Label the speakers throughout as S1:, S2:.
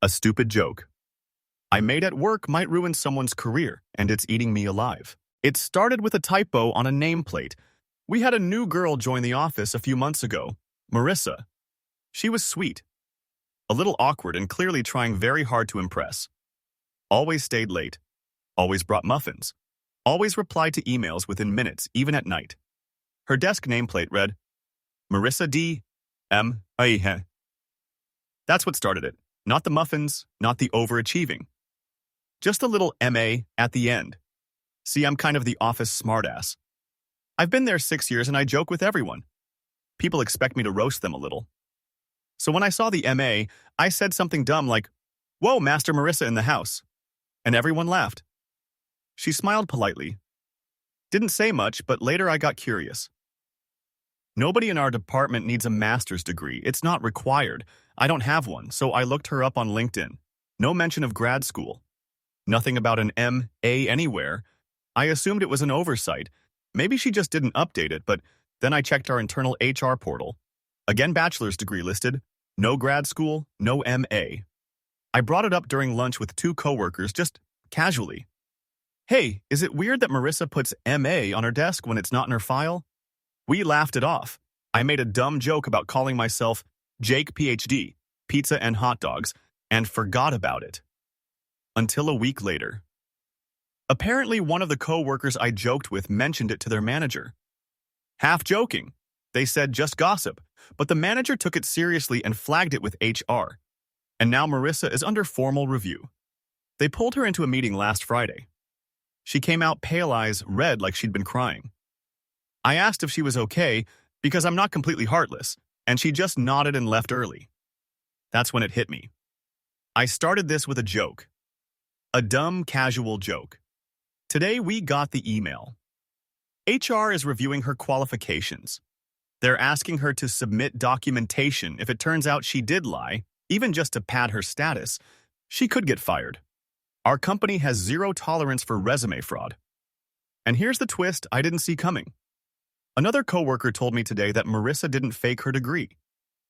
S1: A stupid joke I made at work might ruin someone's career, and it's eating me alive. It started with a typo on a nameplate. We had a new girl join the office a few months ago, Marissa. She was sweet, a little awkward and clearly trying very hard to impress. Always stayed late, always brought muffins, always replied to emails within minutes, even at night. Her desk nameplate read, Marissa D. M. A. That's what started it. Not the muffins, not the overachieving. Just a little M.A. at the end. See, I'm kind of the office smartass. I've been there 6 years and I joke with everyone. People expect me to roast them a little. So when I saw the M.A., I said something dumb like, Whoa, Master Marissa in the house. And everyone laughed. She smiled politely. Didn't say much, but later I got curious. Nobody in our department needs a master's degree. It's not required. I don't have one, so I looked her up on LinkedIn. No mention of grad school. Nothing about an M.A. anywhere. I assumed it was an oversight. Maybe she just didn't update it, but then I checked our internal HR portal. Again, bachelor's degree listed. No grad school, no M.A. I brought it up during lunch with 2 coworkers, just casually. Hey, is it weird that Marissa puts M.A. on her desk when it's not in her file? We laughed it off. I made a dumb joke about calling myself Jake Ph.D., pizza and hot dogs, and forgot about it. Until a week later. Apparently, one of the co-workers I joked with mentioned it to their manager. Half joking. They said just gossip, but the manager took it seriously and flagged it with HR. And now Marissa is under formal review. They pulled her into a meeting last Friday. She came out pale eyes red like she'd been crying. I asked if she was okay because I'm not completely heartless, and she just nodded and left early. That's when it hit me. I started this with a joke. A dumb, casual joke. Today we got the email. HR is reviewing her qualifications. They're asking her to submit documentation if it turns out she did lie, even just to pad her status. She could get fired. Our company has zero tolerance for resume fraud. And here's the twist I didn't see coming. Another coworker told me today that Marissa didn't fake her degree.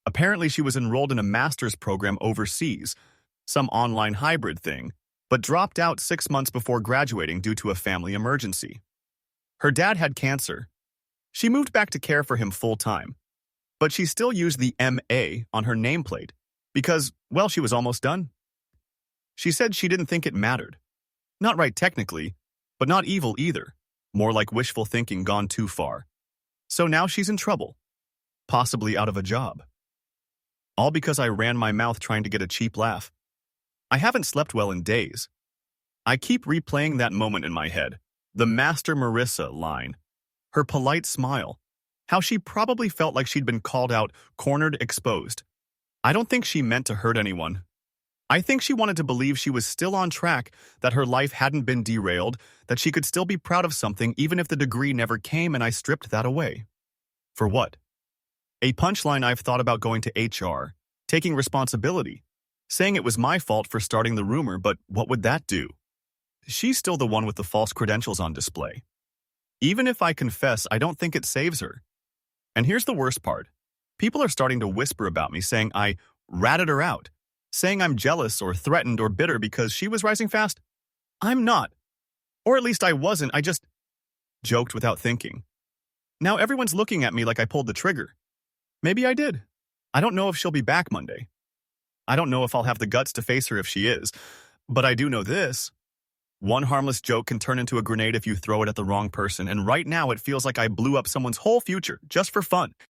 S1: Apparently she was enrolled in a master's program overseas, some online hybrid thing, but dropped out 6 months before graduating due to a family emergency. Her dad had cancer. She moved back to care for him full-time, but she still used the M.A. on her nameplate because, well, she was almost done. She said she didn't think it mattered. Not right technically, but not evil either. More like wishful thinking gone too far. So now she's in trouble, possibly out of a job. All because I ran my mouth trying to get a cheap laugh. I haven't slept well in days. I keep replaying that moment in my head, the Master Marissa line, her polite smile, how she probably felt like she'd been called out, cornered, exposed. I don't think she meant to hurt anyone. I think she wanted to believe she was still on track, that her life hadn't been derailed, that she could still be proud of something even if the degree never came, and I stripped that away. For what? A punchline I've thought about going to HR, taking responsibility, saying it was my fault for starting the rumor, but what would that do? She's still the one with the false credentials on display. Even if I confess, I don't think it saves her. And here's the worst part. People are starting to whisper about me, saying I ratted her out, saying I'm jealous or threatened or bitter because she was rising fast. I'm not. Or at least I wasn't, I just joked without thinking. Now everyone's looking at me like I pulled the trigger. Maybe I did. I don't know if she'll be back Monday. I don't know if I'll have the guts to face her if she is. But I do know this. One harmless joke can turn into a grenade if you throw it at the wrong person, and right now it feels like I blew up someone's whole future just for fun.